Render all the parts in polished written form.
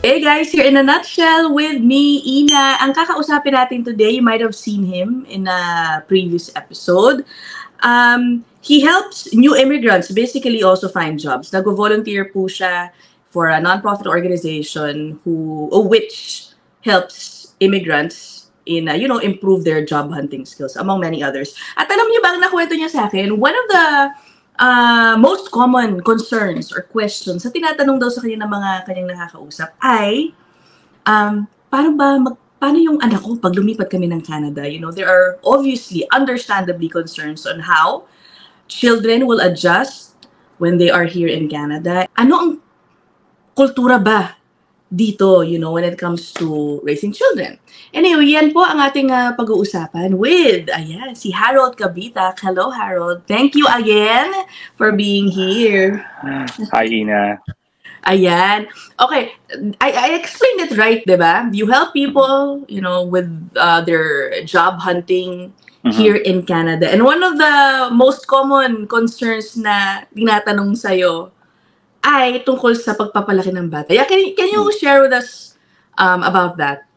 Hey guys, here in a nutshell with me, Ina. Ang kakausapin natin today, you might have seen him in a previous episode. He helps new immigrants basically also find jobs. Nag-volunteer po siya for a non-profit organization which helps immigrants in, improve their job hunting skills, among many others. At alam niyo ba, ang nakwento niya sa akin, one of the most common concerns or questions sa tinatanong daw sa kanya ng mga kanyang nakakausap ay, paano yung anak ko pag lumipat kami ng Canada? You know, there are obviously, understandably concerns on how children will adjust when they are here in Canada. Ano ang kultura ba dito, when it comes to raising children? Anyway, yan po ang ating pag-uusapan with, si Harold Cabita. Hello, Harold. Thank you again for being here. Hi, Ina. Ayan. Okay, I explained it right, diba? You help people, with their job hunting here in Canada. And one of the most common concerns na tinatanong sa'yo ay tungkol sa pagpapalaki ng bata. Yeah, can you share with us about that?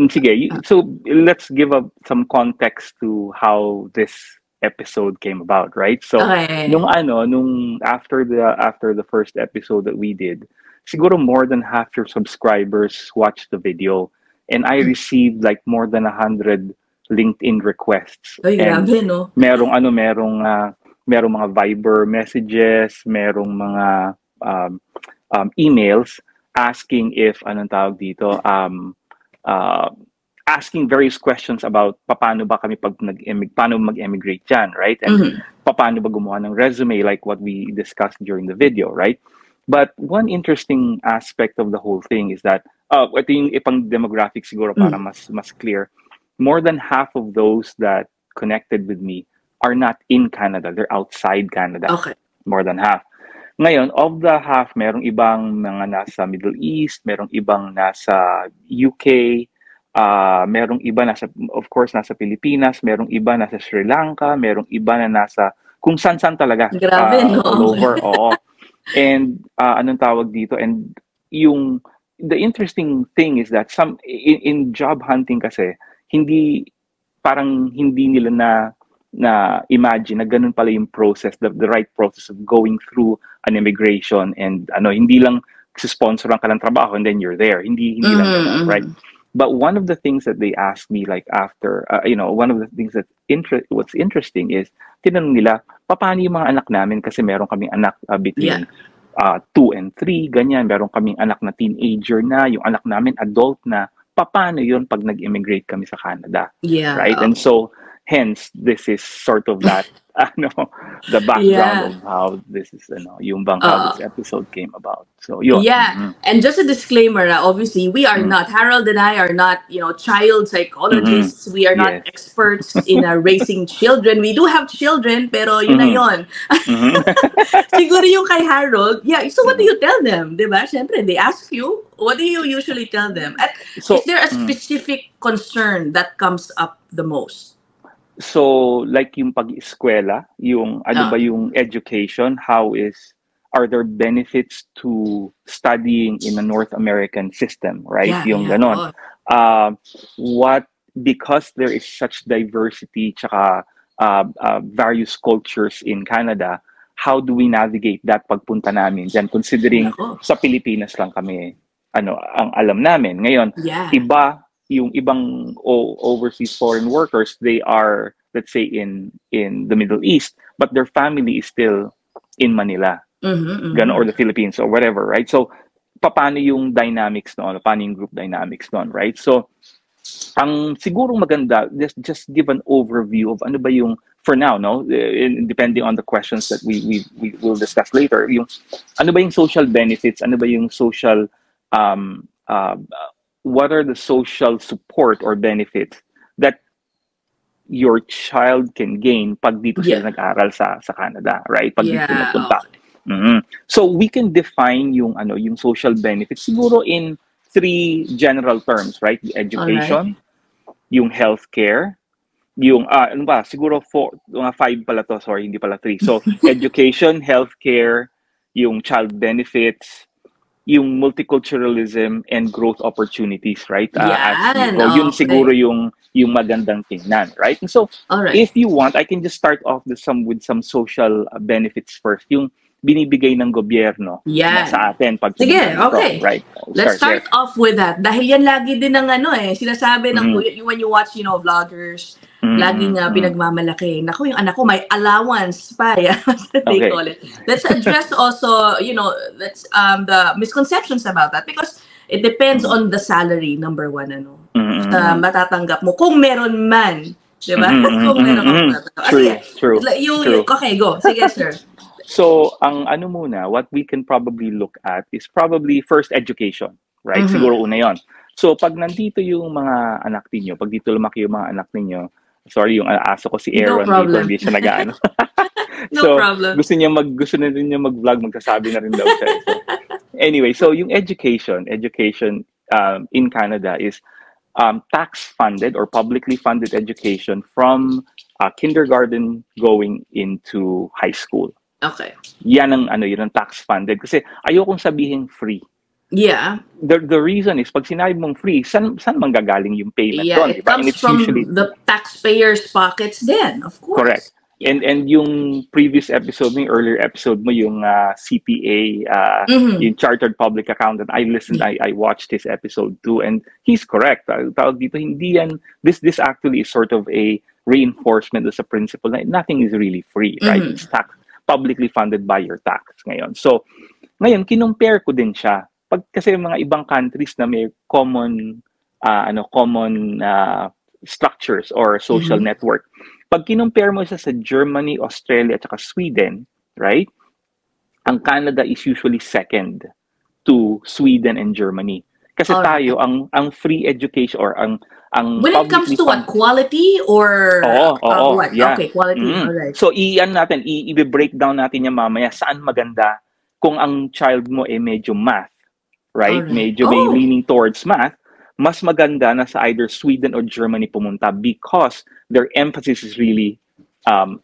Sige. So let's give some context to how this episode came about, right? So nung after the first episode that we did, siguro more than half your subscribers watched the video, and I received like more than 100 LinkedIn requests. Ay, grabe, no? Merong mga Viber messages, merong mga emails asking if asking various questions about paano ba kami paano mag-emigrate dyan, right? And paano ba gumawa ng resume, like what we discussed during the video, right? But one interesting aspect of the whole thing is that ito yung ipang demographic siguro para mas clear. More than half of those that connected with me are not in Canada, they're outside Canada. Okay. More than half. Ngayon, of the half, merong ibang mga nasa Middle East, merong ibang nasa UK, merong iba of course, nasa Pilipinas, merong iba nasa Sri Lanka, merong iba na nasa kung san-san talaga. Grabe, no? All over, oo. And anong tawag dito? And the interesting thing is that in job hunting kasi, hindi nila na imagine na ganun pala yung process, the right process of going through an immigration, and hindi lang sponsoran ka ng trabaho and then you're there. Hindi lang ganun, right? But one of the things that they asked me, like after, one of the things that what's interesting is, tinanong nila, paano yung mga anak namin? Kasi meron kaming anak between 2 and 3, ganyan. Meron kaming anak na teenager na, yung anak namin adult na. Paano yun pag nag-immigrate kami sa Canada? Yeah. Right? And so, hence, this is sort of that, the background of how this is, how this episode came about. So, yun. Yeah. And just a disclaimer, obviously, we are not, Harold and I are not, child psychologists. We are not experts in raising children. We do have children, pero yun na yun. Siguro yung kay Harold, so what do you tell them? Diba? Siyempre, they ask you, what do you usually tell them? So, is there a specific concern that comes up the most? So, like yung pag-eskwela, yung ba yung education, are there benefits to studying in a North American system, right? Yung ganon. Because there is such diversity, tsaka various cultures in Canada, how do we navigate that pagpunta namin dyan, considering sa Pilipinas lang kami, ang alam namin. Ngayon, iba yung ibang overseas foreign workers, they are, let's say, in the Middle East, but their family is still in Manila, or the Philippines, or whatever, right? So, paano yung dynamics noon? Paano yung group dynamics noon, right? So, ang sigurong maganda, just give an overview of ano ba yung, for now, no? Depending on the questions that we will discuss later, yung ano ba yung social benefits, ano ba yung social, what are the social support or benefits that your child can gain pag dito sila nag-aral sa Canada, right? Pag dito nagpunta. So we can define yung social benefits siguro in 3 general terms, right? The education, yung healthcare, yung siguro 5 pala to, sorry, hindi pala 3. So education, healthcare, yung child benefits, yung multiculturalism and growth opportunities, right? As you Yan, go, yun okay. siguro yung magandang tingnan, right? And so, Alright. if you want, I can just start off with some social benefits first. Yung binibigay ng gobyerno Yan. sa atin pag Sige, pumunta dito, okay. right? Let's start off with that. Dahil yan lagi din ng sinasabi ng when you watch, vloggers, laging pinagmamalaki. Naku, yung anak ko may allowance pa. Yeah, they Okay. call it. Let's address also, let's the misconceptions about that because it depends on the salary, number one, matatanggap mo. Kung meron man, di ba? Kung meron kang matatanggap. True. Okay, go. Sige, sir. So, ang ano muna, what we can probably look at is probably first education, right? Siguro una yon. So, pag nandito yung mga anak ninyo, pag dito lumaki yung mga anak ninyo, sorry, yung aso ko si Aaron, dito hindi siya nag-ano. No problem. Gusto na rin niya mag-vlog, magsasabi na rin daw siya. So, anyway, so yung education in Canada is tax-funded or publicly funded education from kindergarten going into high school. Okay. Yan ang tax-funded. Kasi ayokong sabihin free. Yeah. The reason is, pag sinabi mong free, saan manggagaling yung payment doon? It comes from the taxpayers' pockets then, of course. Correct. And yung previous episode, yung earlier episode mo, yung CPA, yung Chartered Public Accountant, I listened, I watched his episode too, and he's correct. Tawag dito, hindi yan, this actually is sort of a reinforcement of the principle na nothing is really free, right? It's publicly funded by your tax ngayon. So, ngayon, kinumpare ko din siya. Kasi mga ibang countries na may common structures or social network. Pag kinumpare mo siya sa Germany, Australia, at saka Sweden, right? Ang Canada is usually second to Sweden and Germany. Kasi tayo, ang free education or ang when it comes to what, quality or what? Yeah. Okay, quality. Alright. So, i-breakdown natin yan mamaya saan maganda kung ang child mo medyo math, right? Alright. Medyo may leaning towards math, mas maganda na sa either Sweden or Germany pumunta because their emphasis is really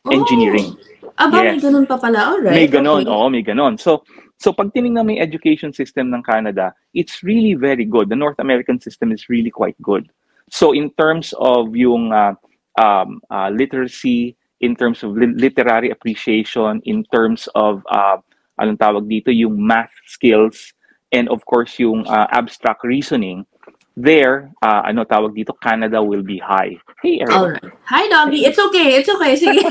engineering. May ganun pa pala. Alright. May ganon, may ganon. So pag tinignan mo yung education system ng Canada, it's really very good. The North American system is really quite good. So in terms of yung literacy, in terms of literary appreciation, in terms of anong tawag dito, yung math skills, and of course yung abstract reasoning, there, tawag dito, Canada will be high. Hey, Aaron. Alright. Hi, Doggy. It's okay. Sige.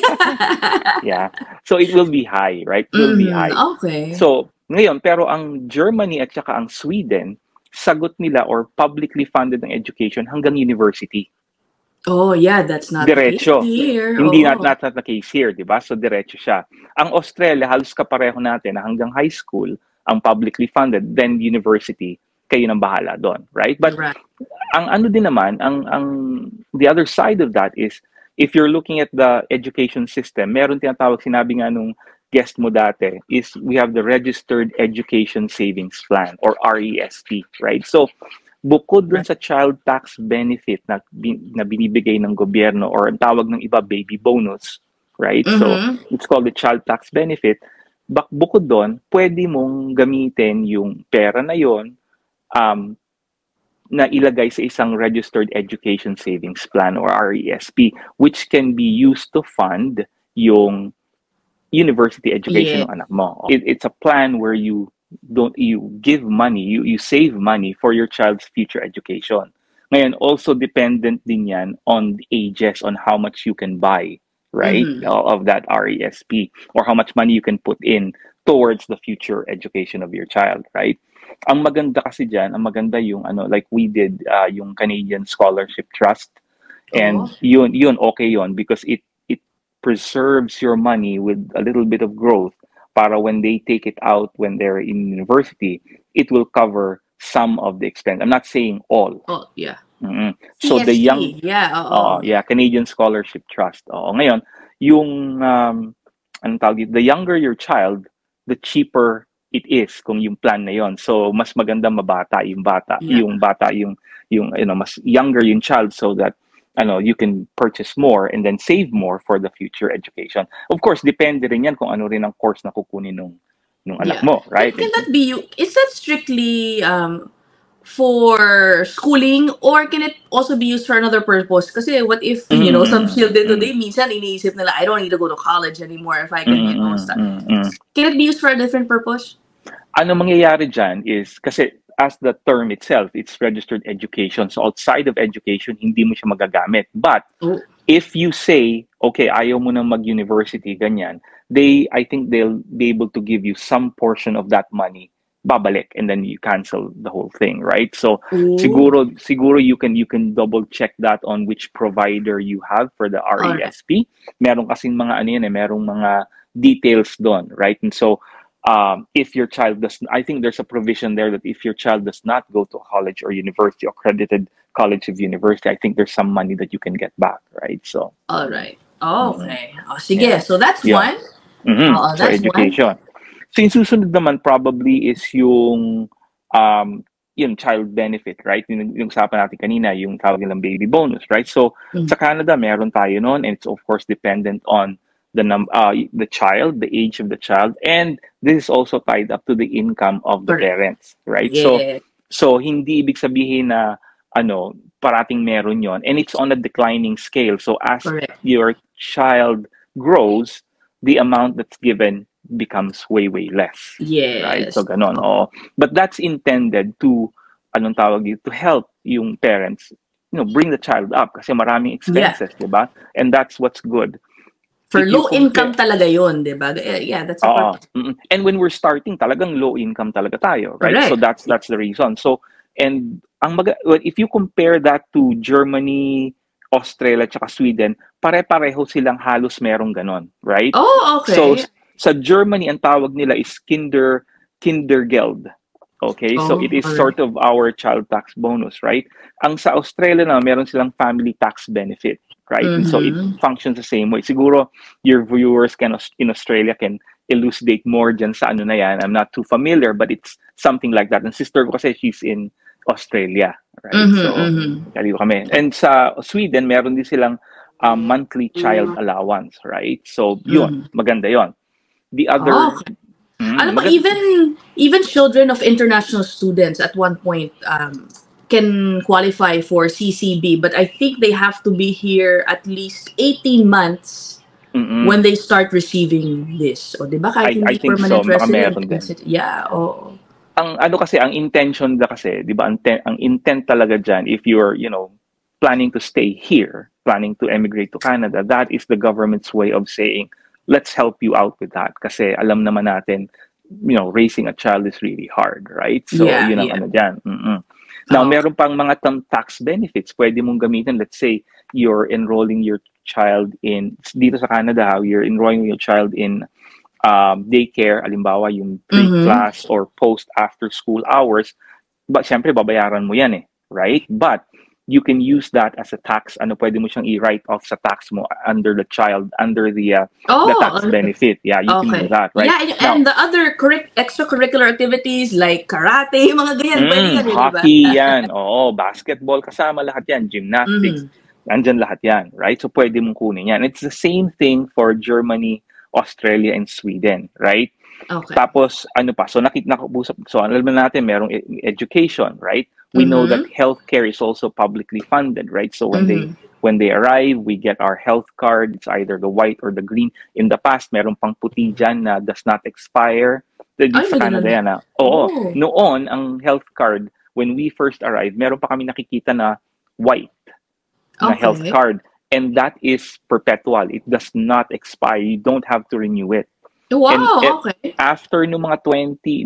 Yeah. So it will be high, right? It will be high. Okay. So, ngayon, pero ang Germany at saka ang Sweden, sagot nila or publicly funded ng education hanggang university. Oh, yeah, that's not diretso. The case here. Hindi not the case here, di ba? So, diretso siya. Ang Australia, halos kapareho natin na hanggang high school, ang publicly funded, then university, kayo nang bahala doon, right? But ang ano din naman, ang the other side of that is, if you're looking at the education system, meron tinatawag, sinabi nga nung guest mo dati, is we have the Registered Education Savings Plan or RESP, right? So, bukod dun sa child tax benefit na binibigay ng gobyerno or ang tawag ng iba baby bonus, right? So, it's called the child tax benefit. Bukod doon, pwede mong gamitin yung pera na yon na ilagay sa isang Registered Education Savings Plan or RESP, which can be used to fund yung university education ng anak mo. It's a plan where you give money, you save money for your child's future education. Ngayon, also dependent din yan on the ages, on how much you can buy, right, of that RESP, or how much money you can put in towards the future education of your child, right? Ang maganda kasi dyan, ang maganda yung like we did yung Canadian Scholarship Trust, and yun okay yun because it preserves your money with a little bit of growth para when they take it out when they're in university, it will cover some of the expense. I'm not saying all. Oh, yeah. So the young Canadian Scholarship Trust. Ngayon, yung the younger your child, the cheaper it is kung yung plan na yon. So mas maganda mabata yung bata, yung mas younger yung child so that you can purchase more and then save more for the future education. Of course, depende rin yan kung ano rin ang course na kukunin nung anak mo, right? Can that be is that strictly for schooling, or can it also be used for another purpose? Kasi what if, some children today, minsan iniisip nila, I don't need to go to college anymore if I can, start. Can it be used for a different purpose? Ano mangyayari dyan is, kasi as the term itself, it's registered education. So outside of education, hindi mo siya magagamit. But if you say, okay, ayaw mo nang mag-university, ganyan, I think they'll be able to give you some portion of that money, babalik, and then you cancel the whole thing, right? So siguro you can double check that on which provider you have for the RESP. Meron kasing mga merong mga details doon, right? And so if your child I think there's a provision there that if your child does not go to college or university, accredited college of university, I think there's some money that you can get back, right? So all right. Okay. Sige. So that's one. So education. One. So yung susunod naman probably is yung child benefit, right? Yung usapan natin kanina, yung tawag nilang baby bonus, right? So sa Canada, meron tayo noon, and it's of course dependent on the child, the age of the child, and this is also tied up to the income of the parents, right? Yeah. So hindi ibig sabihin na parating meron yon, and it's on a declining scale. So as your child grows, the amount that's given becomes way less. Yes. Right? So ganon. But that's intended to to help yung parents, bring the child up kasi maraming expenses, diba? And that's what's good. For low income talaga yun, diba? Yeah, that's a part. And when we're starting, talagang low income talaga tayo, right? So that's the reason. So, and if you compare that to Germany, Australia, tsaka Sweden, pare-pareho silang halos merong ganon, right? Oh, okay. So, sa Germany, ang tawag nila is Kindergeld. Okay? So, it is sort of our child tax bonus, right? Ang sa Australia na, meron silang family tax benefit, right? And so, it functions the same way. Siguro, your viewers in Australia can elucidate more dyan sa na yan. I'm not too familiar, but it's something like that. And sister ko kasi, she's in Australia, right? Kaliwa kami. And sa Sweden, meron din silang monthly child allowance, right? So, yun, maganda yun. The other... Alam mo, even children of international students at one point can qualify for CCB, but I think they have to be here at least 18 months when they start receiving this. O, diba? Kahit hindi permanent resident. Yeah, ang intention kasi, di ba, ang intent talaga dyan, if you're, planning to stay here, planning to emigrate to Canada, that is the government's way of saying, let's help you out with that. Kasi alam naman natin, raising a child is really hard, right? So, yun ang dyan. Now, meron pang mga tax benefits. Pwede mong gamitin. Let's say, you're enrolling your child dito sa Canada, you're enrolling your child in daycare, alimbawa yung pre-class or post-after school hours, but syempre babayaran mo yan right? But you can use that as a tax. Pwede mo siyang i-write off sa tax mo under the tax benefit. Yeah, you can do that, right? Yeah, and the other extracurricular activities like karate, mga ganyan, pwede yan, hockey, yan. Basketball, kasama lahat yan. Gymnastics, nandyan lahat yan, right? So pwede mong kunin yan. It's the same thing for Germany, Australia, and Sweden, right? Okay. Tapos, so alam natin, merong education, right? We know that healthcare is also publicly funded, right? So when they arrive, we get our health card. It's either the white or the green. In the past, meron pang puti dyan na does not expire. Sa Canada yan Noon, ang health card, when we first arrived, meron pa kami nakikita na white na health card. And that is perpetual. It does not expire. You don't have to renew it. Wow, okay. After nung 2004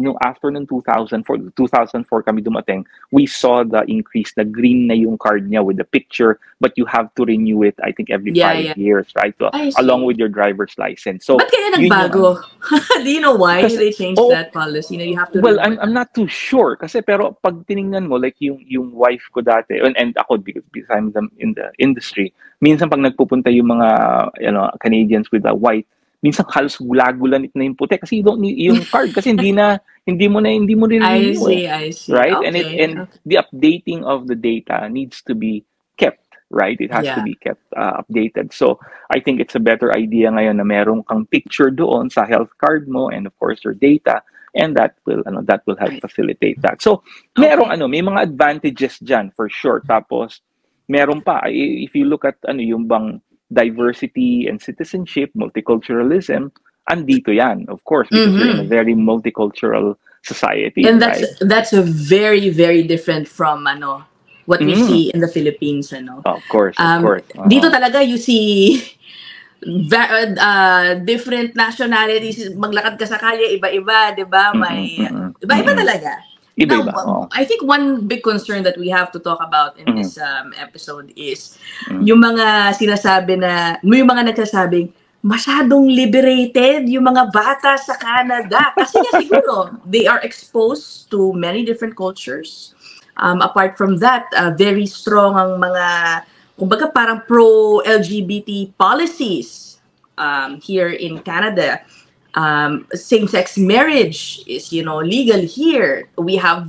kami dumating, we saw the increase, na green na yung card niya with the picture, but you have to renew it, I think, every 5 years, right? So, along with your driver's license. So, ba't kaya nagbago? Do you know why they changed that policy? You have to I'm not too sure. Pero pag tinignan mo, like yung wife ko dati, and ako, because I'm in the industry, minsan pag nagpupunta yung mga Canadians with a white, minsan halos gula-gulanit na yung puti kasi you don't need yung card kasi hindi mo rin I see. right? Okay, and the updating of the data needs to be kept, right? It has to Yeah. be kept updated. So I think it's a better idea ngayon na meron kang picture doon sa health card mo, and of course your data, and that will help Right. facilitate that. So Okay. may mga advantages diyan for sure. Tapos meron pa, if you look at yung bang diversity and citizenship, multiculturalism, andito yan, of course, because you're in a very multicultural society, And right? that's a very, very different from what we Mm. see in the Philippines, Of course, of course. Dito talaga you see different nationalities, maglakad ka sa kalye, iba-iba, 'di ba? May iba-iba talaga. Iba-iba. Now, I think one big concern that we have to talk about in this episode is yung mga sinasabi yung mga nagsasabing masyadong liberated yung mga bata sa Canada. Kasi nga siguro, they are exposed to many different cultures. Apart from that, very strong ang mga, kumbaga parang pro-LGBT policies here in Canada. Same-sex marriage is, legal here. We have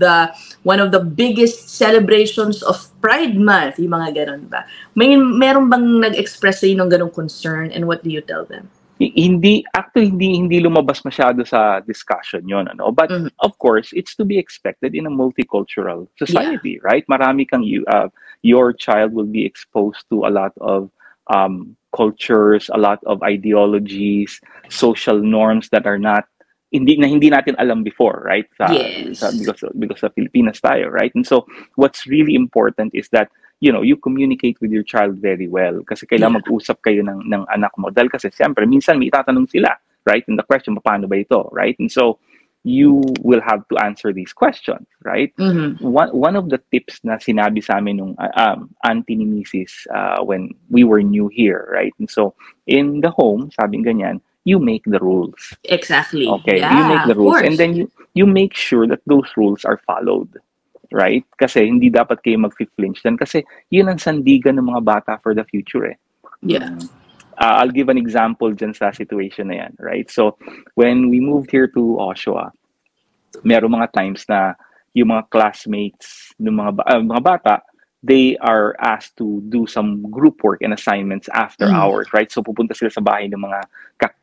one of the biggest celebrations of Pride Month, yung mga ganun ba? Meron bang nag-express sa'yo ng ganung concern, and what do you tell them? Hindi lumabas masyado sa discussion yon, but of course it's to be expected in a multicultural society, right? Marami kang your child will be exposed to a lot of cultures, a lot of ideologies, social norms that are hindi natin alam before, right? Because sa Pilipinas tayo, right? And so what's really important is that you communicate with your child very well, kasi kailangan mag-usap kayo ng anak mo, dahil kasi siyempre minsan may itatanong sila, right? And the question, paano ba ito, right? And so you will have to answer these questions, right? One of the tips na sinabi sa amin nung auntie ni Mrs. When we were new here, right? And so in the home, sabing ganyan, you make the rules. Exactly. Okay, you make the rules, and then you make sure that those rules are followed, right? Kasi hindi dapat kayo mag-flinch dan, kasi yun ang sandigan ng mga bata for the future, eh. I'll give an example dyan sa situation na yan, right? So, when we moved here to Oshawa, meron mga times na yung mga classmates ng mga bata, they are asked to do some group work and assignments after hours, right? So, pupunta sila sa bahay ng mga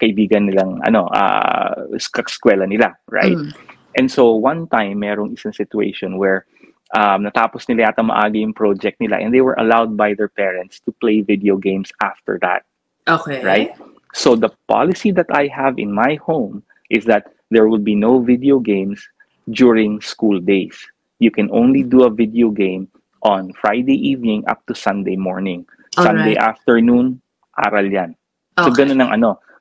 kaibigan nilang, eskwela nila, right? And so, one time, merong isang situation where natapos nila yata maaga yung project nila, and they were allowed by their parents to play video games after that. Okay. Right? So the policy that I have in my home is that there will be no video games during school days. You can only do a video game on Friday evening up to Sunday morning. Sunday afternoon, aral yan. So ganun ang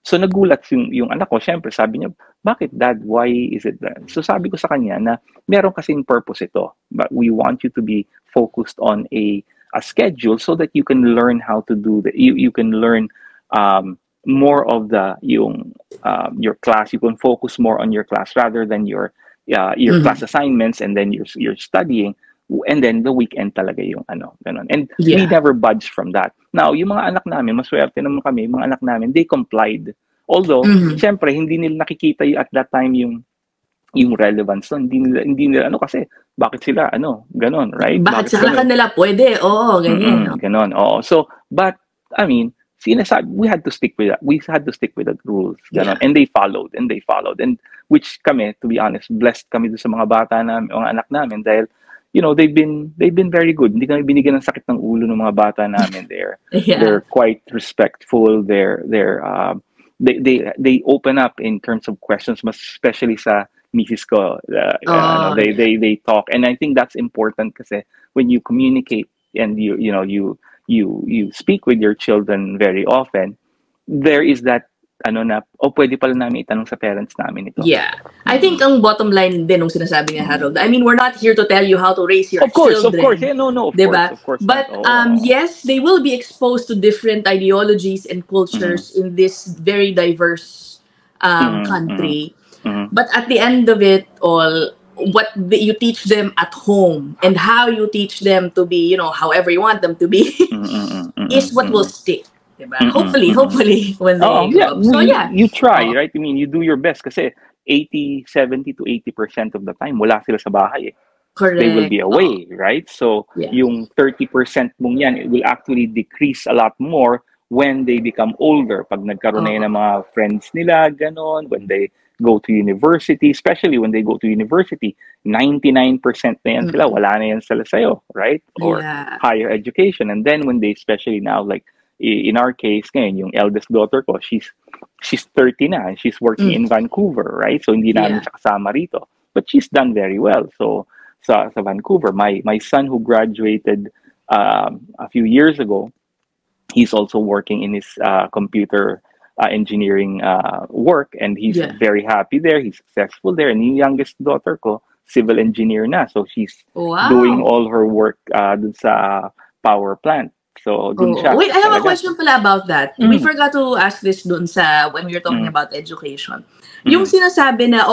So nagulat yung anak ko, syempre sabi niya, bakit dad, why is it that? So sabi ko sa kanya na meron kasing purpose ito, but we want you to be focused on a schedule so that you can learn how to do that. You can learn more of your class. You can focus more on your class rather than your class assignments, and then you're studying, and then the weekend talaga yung ganun. And we never budged from that. Now, yung mga anak namin, maswerte naman kami, mga anak namin, they complied. Although, syempre, hindi nila nakikita at that time yung relevance. So, hindi nila kasi bakit sila ganon, right? Bakit sa kanila pwede? Oo, ganyan. Ganon, oo. So, but I mean, we had to stick with that. We had to stick with the rules, ganon. And they followed, and which kami, to be honest, blessed kami sa mga bata namin, mga anak namin, dahil they've been very good. Hindi kami binigyan ng sakit ng ulo ng mga bata namin. They're quite respectful. They open up in terms of questions, mas especially sa Mrs. ko. They talk, and I think that's important kasi when you communicate and you speak with your children very often, there is that pwede pala namin itanong sa parents namin ito. Yeah. I think ang bottom line din nung sinasabi ni Harold, I mean, we're not here to tell you how to raise your children. Of course. Yeah, no, of diba? course. But yes, they will be exposed to different ideologies and cultures in this very diverse country. But at the end of it all, what you teach them at home and how you teach them to be, however you want them to be, is what will stick. Diba? Hopefully, when they grow up. So, you try, right? I mean, you do your best kasi 70 to 80% of the time, wala sila sa bahay. they will Correct. be away, right? So Yeah. yung 30% mong yan, it will actually decrease a lot more when they become older. Pag nagkaroon na yan ng mga friends nila, ganon, when they go to university, especially when they go to university, 99% na yan sila, wala na yan sila sa'yo, right? Or Yeah. higher education. And then when they, especially now, like in our case ngayon, yung eldest daughter ko, she's 30 na, and she's working in Vancouver, right? So hindi namin siya kasama rito. But she's done very well. So sa Vancouver, my son who graduated a few years ago, he's also working in his computer engineering work, and he's very happy there. He's successful there. And yung youngest daughter ko, civil engineer na. So she's doing all her work dun sa power plant. So dun siya. Wait, I have a question pala about that. We forgot to ask this dun sa when we were talking about education. Yung sinasabi na,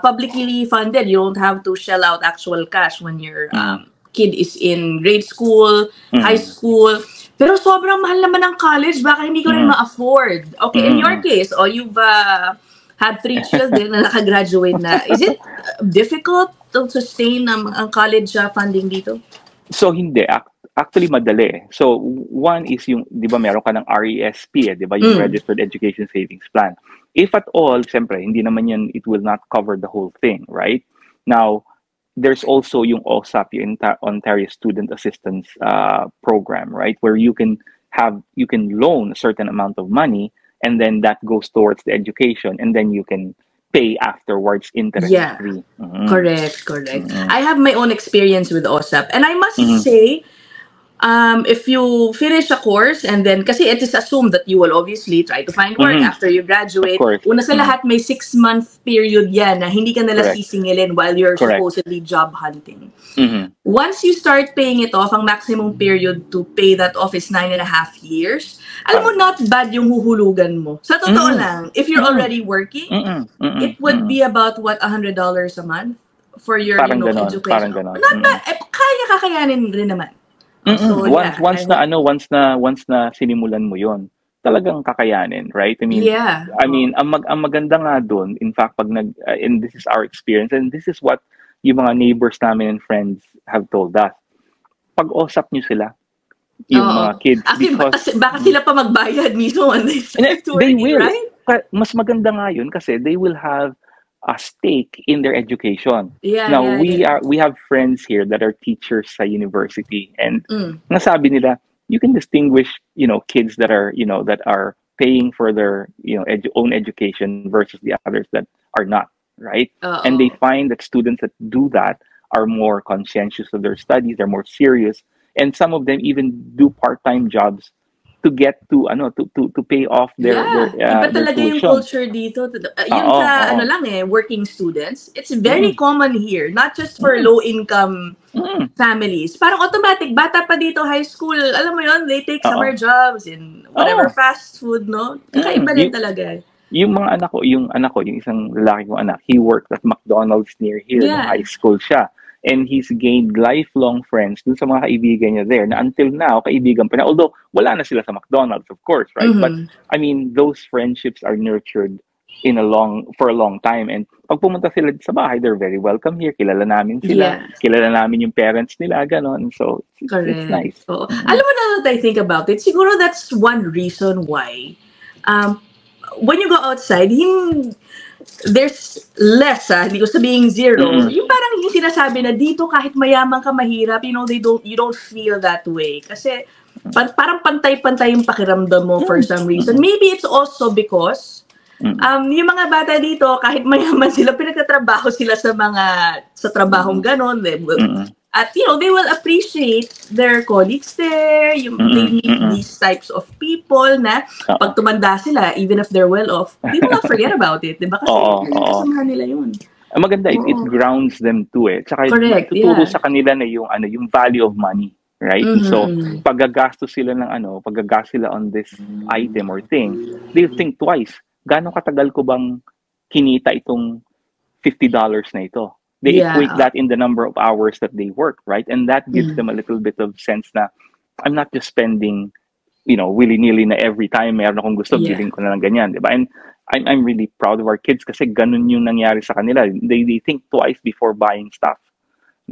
publicly funded, you don't have to shell out actual cash when your kid is in grade school, high school. Pero sobrang mahal naman ng college, baka hindi ko rin ma-afford. Okay, in your case, you've had 3 children na nakagraduate na. Is it difficult to sustain ang college funding dito? So hindi. Actually, madali. So, one is yung, di ba, meron ka ng RESP, di ba, yung Registered Education Savings Plan. If at all, siyempre, hindi naman yan, it will not cover the whole thing, right? Now, there's also yung OSAP, yung Ontario Student Assistance Program, right? Where you can loan a certain amount of money, and then that goes towards the education, and then you can pay afterwards interest-free. Correct. I have my own experience with OSAP, and I must say, if you finish a course and then, kasi it is assumed that you will obviously try to find work after you graduate. Una sa lahat, may 6-month period yan na hindi ka nila sisingilin while you're supposedly job hunting. Once you start paying it off, ang maximum period to pay that off is 9.5 years. Alam mo, not bad yung huhulugan mo. Sa totoo lang, if you're already working, it would be about, what, $100 a month for your education. Not bad. Kakayanin rin naman. So, once na sinimulan mo yon, talagang kakayanin, right? I mean, ang maganda nga doon, in fact, pag and this is our experience, and this is what yung mga neighbors namin and friends have told us. Pag-usap nyo sila, yung mga kids, because baka sila pa magbayad mismo when they start they working, will, right? Mas maganda nga yun kasi they will have a stake in their education. We have friends here that are teachers sa university, and nasabi nila, you can distinguish, kids that are paying for their, own education versus the others that are not, right? And they find that students that do that are more conscientious of their studies, they're more serious, and some of them even do part-time jobs to get to pay off their iba talaga yung culture dito. Yun sa working students, it's very common here, not just for low-income families. Parang automatic, bata pa dito, high school, alam mo yun, they take summer jobs in whatever fast food, no? Kakaiba din talaga. Yung mga anak ko, yung isang lalaki kong anak, he worked at McDonald's near here, na high school siya. And he's gained lifelong friends dun sa mga kaibigan niya there na until now, kaibigan pa na. Although, wala na sila sa McDonald's, of course, right? But, I mean, those friendships are nurtured for a long time. And pag pumunta sila sa bahay, they're very welcome here. Kilala namin sila. Kilala namin yung parents nila, ganon. So, it's nice. Alam mo na that I think about it, siguro that's one reason why when you go outside, there's less, hindi ko sabihing zero. Yung parang yung sinasabi na dito kahit mayaman ka, mahirap, you don't feel that way. Kasi parang pantay-pantay yung pakiramdam mo for some reason. Maybe it's also because yung mga bata dito, kahit mayaman sila, pinagtatrabaho sila sa trabahong ganon. At they will appreciate their colleagues there. They meet these types of people na pag tumanda sila, even if they're well off, they will not forget about it. Diba? Kasi kasamahan nila yun. Maganda, it grounds them too eh. Tsaka tuturo sa kanila na yung value of money, right? So paggagastos sila on this item or thing, they think twice. Gaano katagal ko bang kinita itong $50 na ito? They equate that in the number of hours that they work, right? And that gives them a little bit of sense na I'm not just spending, willy-nilly na every time meron akong gusto, bilhin ko na lang ganyan, diba? And I'm really proud of our kids kasi ganun yung nangyari sa kanila. They think twice before buying stuff.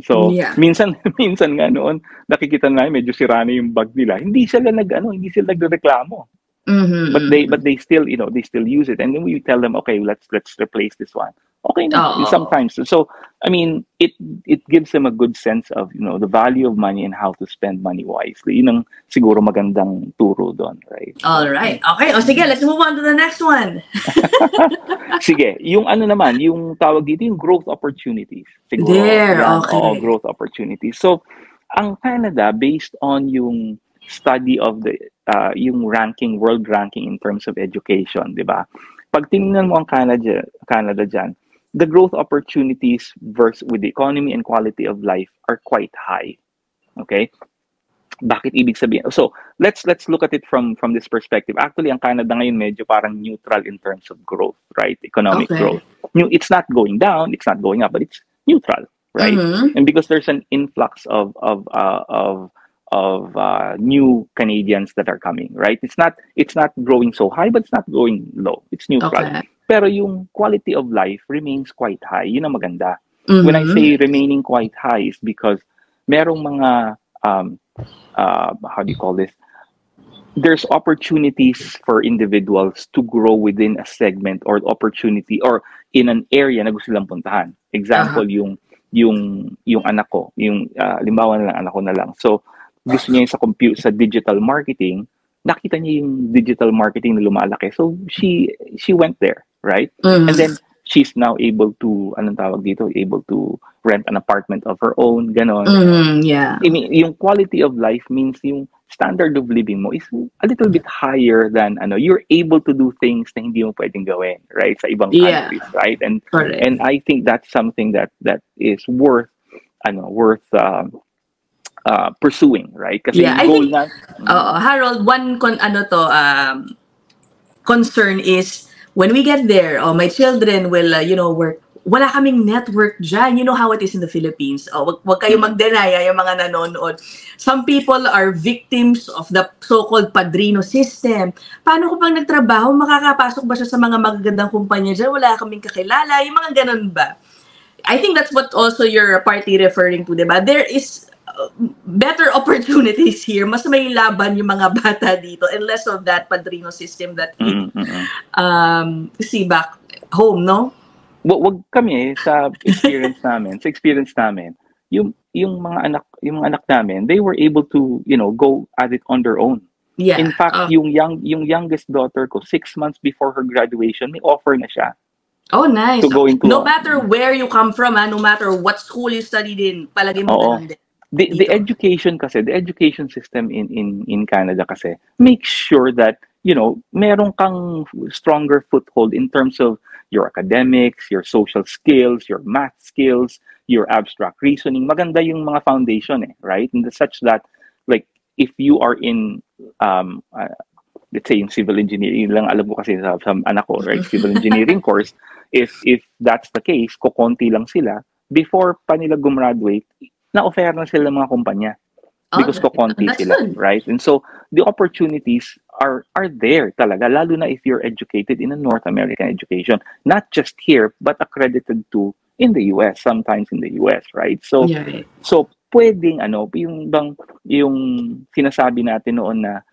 So, Yeah. minsan minsan nga noon, nakikita na medyo sira na yung bag nila. Hindi sila nagrereklamo. But they still, they still use it. And then we tell them, okay, let's replace this one. Okay na. Oo. Sometimes. So, I mean, it gives them a good sense of, the value of money and how to spend money wisely. Yun ang siguro magandang turo doon, right? All right. Okay. O sige, let's move on to the next one. Sige, yung ano naman, yung tawag dito, yung growth opportunities. Siguro. There, okay. Oo, growth opportunities. So, ang Canada, based on yung study of the yung world ranking in terms of education, di ba? Pag tinignan mo ang Canada dyan, the growth opportunities with the economy and quality of life are quite high. Okay? Bakit ibig sabihin? So, let's look at it from this perspective. Actually, ang Canada ngayon medyo parang neutral in terms of growth, right? Economic growth. It's not going down, it's not going up, but it's neutral, right? And because there's an influx of new Canadians that are coming, right? It's not growing so high, but it's not going low. It's neutral. Okay. Pero yung quality of life remains quite high. Yun ang maganda. When I say remaining quite high is because merong mga how do you call this? There's opportunities for individuals to grow within a segment or opportunity or in an area na gusto nilang puntahan. Example, yung anak ko, limbawa na lang anak ko na lang. So, gusto niya sa digital marketing, nakita niya yung digital marketing na lumalaki. So, she went there, right? And then, she's now able to, able to rent an apartment of her own, ganon. Yeah. I mean, yung quality of life means yung standard of living mo is a little bit higher than, you're able to do things na hindi mo pwedeng gawin, right? Sa ibang countries, right? And I think that's something that is worth pursuing, right? Kasi I think, Harold, one concern is when we get there, my children will, work. Wala kaming network dyan. You know how it is in the Philippines. Wag kayo mag-deny, yung mga nanonood. Some people are victims of the so-called padrino system. Paano ko pang nagtrabaho, makakapasok ba siya sa mga magagandang kumpanya dyan? Wala kaming kakilala. Yung mga ganun ba? I think that's what also you're partly referring to, diba? There is better opportunities here. Mas may laban yung mga bata dito and less of that padrino system that we see back home, no? Wag kami sa experience namin. Yung mga anak namin, they were able to, go at it on their own. Yeah. In fact, yung youngest daughter ko, 6 months before her graduation, may offer na siya. Oh, nice. To go into no matter where you come from, no matter what school you studied in, palagi mo ganun din. The education system in Canada kasi makes sure that, meron kang stronger foothold in terms of your academics, your social skills, your math skills, your abstract reasoning. Maganda yung mga foundation, right? And such that, like, if you are in, let's say, yung civil engineering, lang alam ko kasi sa anak ko, right? Civil engineering course, if that's the case, kukonti lang sila, before pa nila gumraduate, na-offer na sila ng mga kumpanya. Because kukonti sila, right? And so, the opportunities are there talaga, lalo na if you're educated in a North American education, not just here, but accredited to in the US, sometimes in the US, right? So, so pwedeng, yung sinasabi natin noon na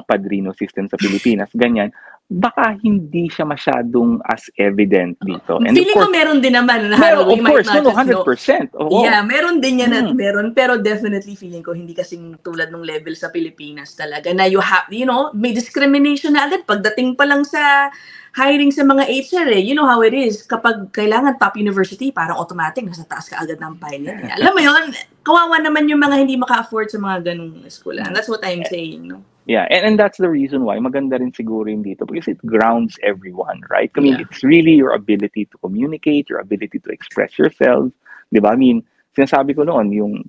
padrino system sa Pilipinas, ganyan, baka hindi siya masyadong as evident dito. And feeling ko meron din naman. Of course, 100%. Yeah, meron din yan at meron. Pero definitely feeling ko hindi kasing tulad ng level sa Pilipinas talaga na you have, may discrimination na agad pagdating pa lang sa hiring sa mga HR You know how it is. Kapag kailangan top university, parang automatic, nasa taas ka agad ng pile yan. Alam mo yun, kawawa naman yung mga hindi maka-afford sa mga ganung school. And that's what I'm saying, no? Yeah, and that's the reason why maganda rin siguro yung dito because it grounds everyone, right? I mean, it's really your ability to communicate, your ability to express yourself, di ba? I mean, sinasabi ko noon, yung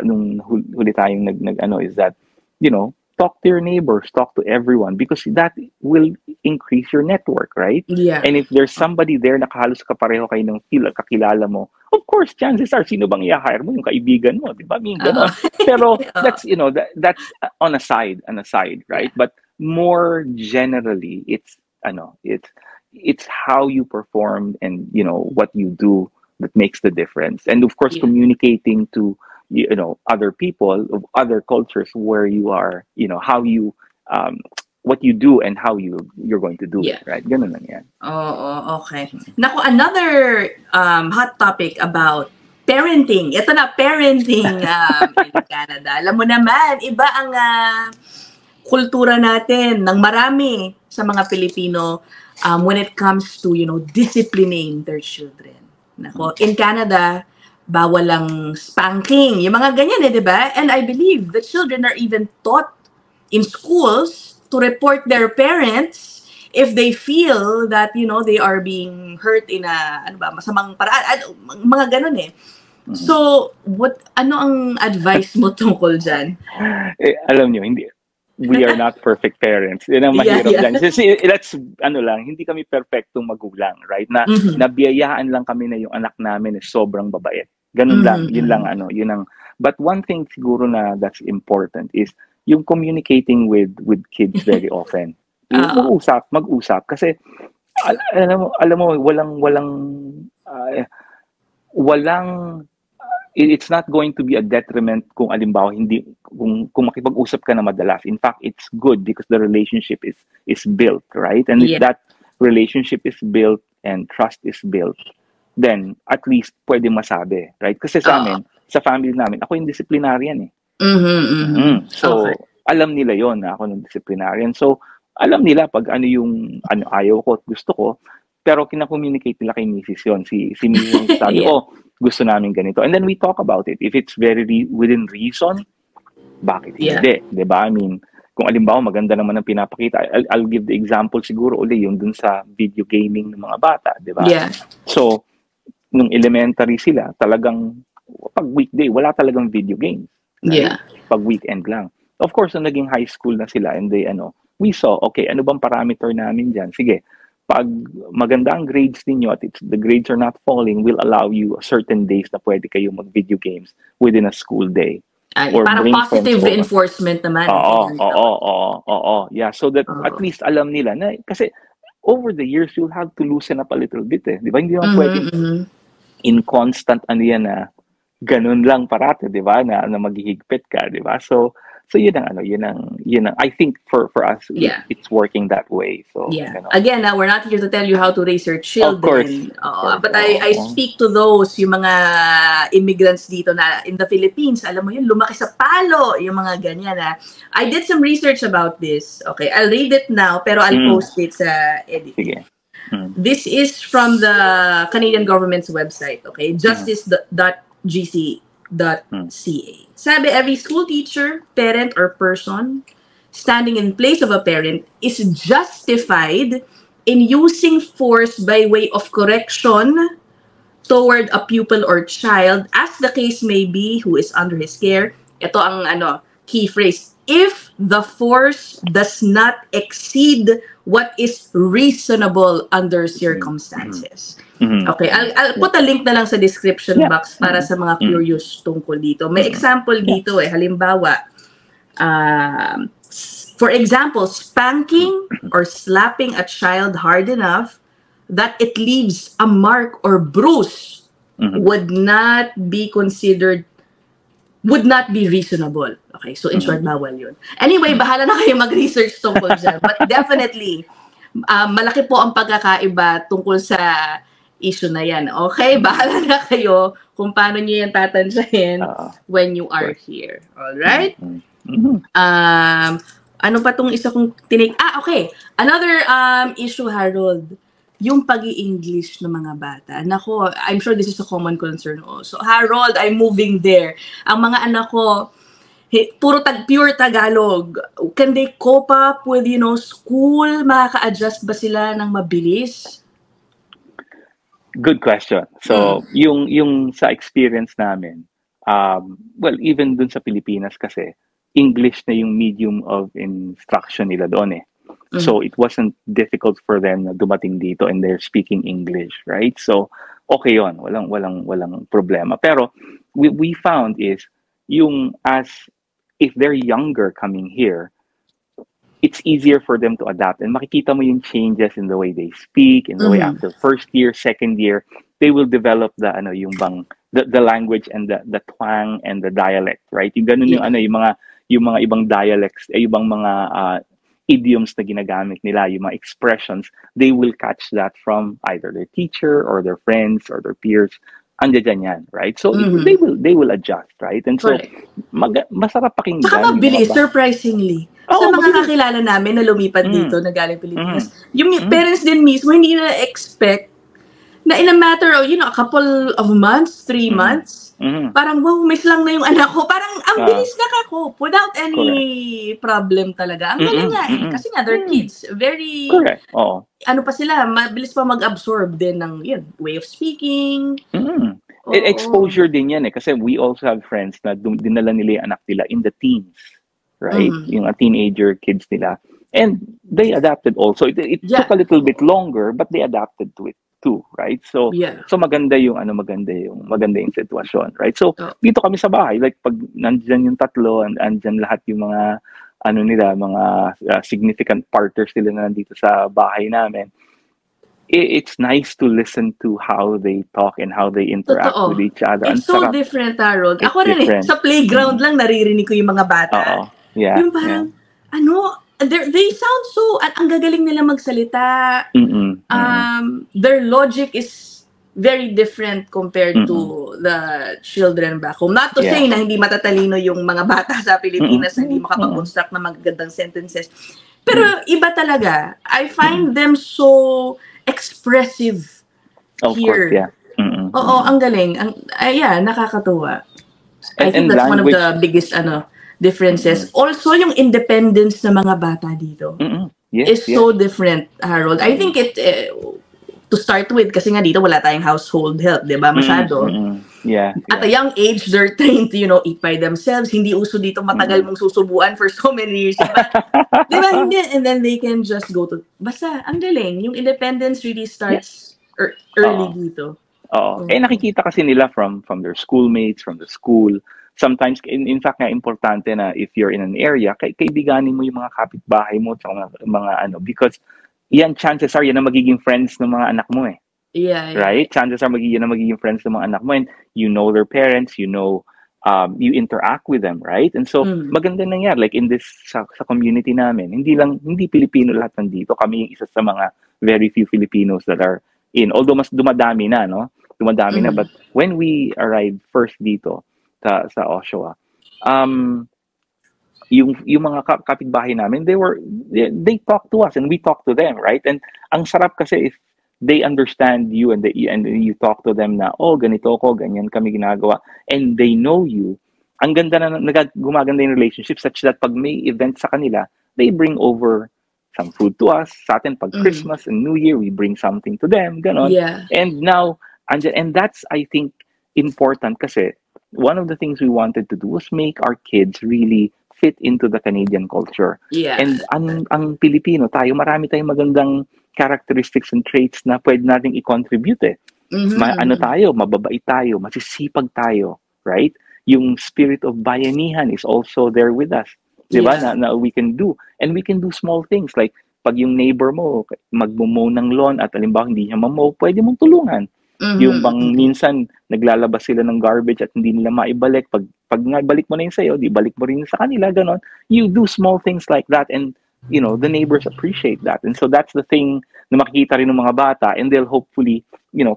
nung huli tayong is that, talk to your neighbors, talk to everyone because that will increase your network, right? Yeah. And if there's somebody there na halos kapareho kayo ng kakilala mo, of course, chances are, sino bang i-hire mo? Yung kaibigan mo, di ba? I mean, gano'n. Pero that's, that's on a side, right? But more generally, it's how you perform and, what you do that makes the difference. And of course, communicating to other people of other cultures where you are, how you what you do and how you're going to do it, right? Ganun lang yan. Oh, okay. Naku, another hot topic about parenting. Ito na, parenting in Canada. Alam mo naman, iba ang kultura natin ng marami sa mga Pilipino when it comes to, disciplining their children. Nako, in Canada, bawal lang spanking. Yung mga ganyan di ba? And I believe the children are even taught in schools to report their parents if they feel that, they are being hurt in a, masamang paraan. Mga ganun So, ano ang advice mo tungkol dyan? Alam nyo, we are not perfect parents. Yan ang mahirap dyan. Kasi that's, hindi kami perfectong magulang, right? Nabiyayaan lang kami na yung anak namin is sobrang babait. Ganun lang, yun lang, but one thing siguro na that's important is yung communicating with kids very often. Mag-usap. Kasi, alam mo, it's not going to be a detriment kung alimbawa kung makipag-usap ka na madalas. In fact, it's good because the relationship is built, right? And if that relationship is built and trust is built, then at least pwede masabi, right? Kasi sa amin, sa family namin, ako yung disciplinarian So, alam nila yon na ako yung disciplinarian. So, alam nila pag ano yung ayaw ko at gusto ko, pero kina-communicate nila kay Mrs. yun. Si Mrs. yung sabi, gusto namin ganito. And then we talk about it. If it's very within reason, bakit hindi? Diba? I mean, kung alimbawa maganda naman ang pinapakita, I'll give the example siguro uli yung dun sa video gaming ng mga bata, diba? So, nung elementary sila, talagang pag weekday, wala talagang video games. Right? Pag weekend lang. Of course, nung naging high school na sila and they, we saw, okay, ano bang parameter namin dyan? Sige, pag maganda ang grades ninyo at the grades are not falling, will allow you certain days na pwede kayo mag-video games within a school day. Or parang positive reinforcement naman. Yeah, so that at least alam nila na, kasi over the years, you'll have to loosen up a little bit Di ba? Hindi naman pwede in constant na ganun lang parate, di ba? Na maghihigpit ka, di ba? So yun ang I think for us it's working that way. So again, we're not here to tell you how to raise your children. Of course. But I speak to those yung mga immigrants dito na in the Philippines, alam mo yun, lumaki sa palo, yung mga ganyan I did some research about this. Okay, I'll read it now pero I'll post it sa edit. Sige. This is from the Canadian government's website, okay? justice.gc.ca. Sabi, every school teacher, parent, or person standing in place of a parent is justified in using force by way of correction toward a pupil or child, as the case may be, who is under his care. Ito ang key phrase. If the force does not exceed what is reasonable under circumstances. Okay, I'll put a link na lang sa description box para sa mga curious tungkol dito. May example dito halimbawa, for example, spanking or slapping a child hard enough that it leaves a mark or bruise would not be reasonable. Okay, so in short, bawal yun. Anyway, bahala na kayo mag-research tungkol dyan. But definitely, malaki po ang pagkakaiba tungkol sa issue na yan. Okay, bahala na kayo kung paano nyo yan tatansyahin when you are here. Alright? Ano pa tong isa kong tinig? Okay. Another issue, Harold. Yung pag-i-English ng mga bata. Nako, I'm sure this is a common concern also. Harold, I'm moving there. Ang mga anak ko, pure Tagalog. Can they cope up with, school? Makaka-adjust ba sila ng mabilis? Good question. So, yung sa experience namin, well, even dun sa Pilipinas kasi, English na yung medium of instruction nila doon So it wasn't difficult for them na dumating dito and they're speaking English, right? So okay yon, walang problema. Pero we found is yung if they're younger coming here, it's easier for them to adapt and makikita mo yung changes in the way they speak, in the way after first year, second year, they will develop the yung bang the language and the twang and the dialect, right? Yung ganun yung yung mga ibang dialects, ibang mga idioms na ginagamit nila, yung mga expressions, they will catch that from either their teacher or their friends or their peers. Andiyan yan, right? So they will adjust, right? And so masarap pakinggan. Saka mabilis, surprisingly. Sa mga kakilala namin na lumipat dito na galing Pilipinas, yung parents din mismo hindi na expect na in a matter of, a couple of months, 3 months, parang, wow, miss lang na yung anak ko. Parang, ang bilis nakakop without any problem talaga. Ang galing nga kasi nga, they're kids. Very, ano pa sila, mabilis pa mag-absorb din ng, way of speaking. Exposure din yan kasi we also have friends na dinala nila yung anak nila in the teens, right? Yung teenager kids nila. And they adapted also. It took a little bit longer, but they adapted to it too, right? So so maganda yung sitwasyon, right? So dito kami sa bahay, like pag nandiyan yung tatlo and andyan lahat yung mga mga significant partners nila na nandito sa bahay namin, it's nice to listen to how they talk and how they interact with each other. It's so different, Harold. Ako rin sa playground lang naririnig ko yung mga bata. Yung parang, they sound so, ang gagaling nila magsalita. Their logic is very different compared to the children back home. Not to say na hindi matatalino yung mga bata sa Pilipinas na hindi makapag-construct ng magagandang sentences. Pero iba talaga. I find them so expressive here. Oo, ang galing. Nakakatuwa. I think that's one of the biggest differences. Also, yung independence ng mga bata dito is so different, Harold. I think to start with, kasi nga dito wala tayong household help, di ba? Masyado. At a young age, they're trained to, eat by themselves. Hindi uso dito matagal mong susubuan for so many years. Di ba? Hindi. And then they can just go to... Basta, ang galing. Yung independence really starts early dito. Nakikita kasi nila from their schoolmates, from the school. Sometimes, in fact, importante na if you're in an area, kaibiganin mo yung mga kapitbahay mo at mga because yan, chances are, yan na magiging friends ng mga anak mo Right? Chances are, yan na magiging friends ng mga anak mo and you know their parents, you you interact with them, right? And so, maganda nangyari. Like in this, sa community namin, hindi Pilipino lahat nandito. Kami yung isa sa mga very few Filipinos that are in. Although mas dumadami na, Dumadami na. But when we arrived first dito, sa Oshawa, yung mga kapitbahay namin, they talk to us and we talk to them, right? And ang sarap kasi if they understand you and you talk to them na, ganito ko, ganyan kami ginagawa, and they know you, ang ganda na gumaganda yung relationship such that pag may event sa kanila, they bring over some food to us. Sa atin, pag Christmas and New Year, we bring something to them, ganon. And now, and that's, I think, important kasi one of the things we wanted to do was make our kids really fit into the Canadian culture. And ang Pilipino, marami tayong magandang characteristics and traits na pwede nating i-contribute mababait tayo, masisipag tayo, right? Yung spirit of bayanihan is also there with us. Diba? Na we can do. And we can do small things like pag yung neighbor mo magmo-mow ng lawn at halimbawa hindi niya ma-mow, pwede mong tulungan. Yung bang minsan naglalabas sila ng garbage at hindi nila maibalik. Pag balik mo na yun sa'yo, di balik mo rin sa kanila, ganon. You do small things like that and, the neighbors appreciate that. And so that's the thing na makikita rin ng mga bata and they'll hopefully,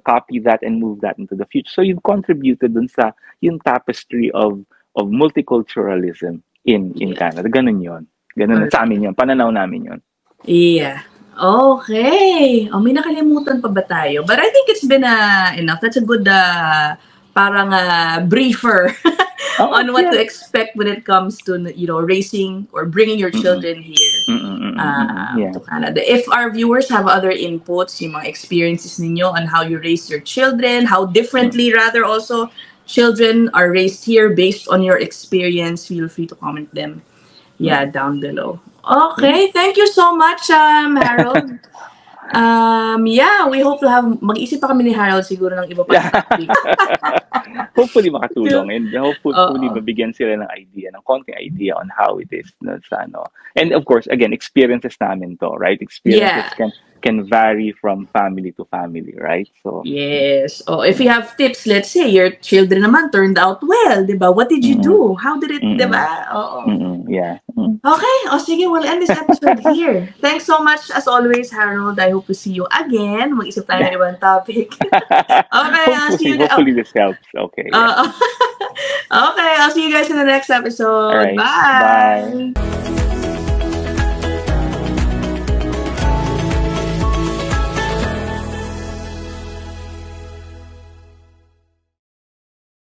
copy that and move that into the future. So you've contributed dun sa yung tapestry of multiculturalism in Canada. Ganon yun. Ganon sa amin yun. Pananaw namin yun. Yeah. Okay. May nakalimutan pa ba tayo? But I think it's been enough. That's a good parang briefer on what to expect when it comes to raising or bringing your children here to Canada. If our viewers have other inputs, yung mga experiences ninyo on how you raise your children, how differently rather also children are raised here based on your experience, feel free to comment them down below. Okay, thank you so much, Harold. We hope to have, mag-isip pa kami ni Harold siguro ng iba pa. Hopefully makatulong and hopefully mabigyan sila ng konting idea on how it is. And of course, again, experiences namin to, right? Experiences can vary from family to family, right? So Yes. Oh, if you have tips, let's say your children naman turned out well, 'di ba? What did you do? How did it, 'di ba? Oo. Yeah. Okay. O sige, we'll end this episode here. Thanks so much as always, Harold. I hope to see you again. Mag-isip tayo ng ibang topic. Okay, I'll see you. Hopefully this helps. Okay. Okay, I'll see you guys in the next episode. All right. Bye. Bye.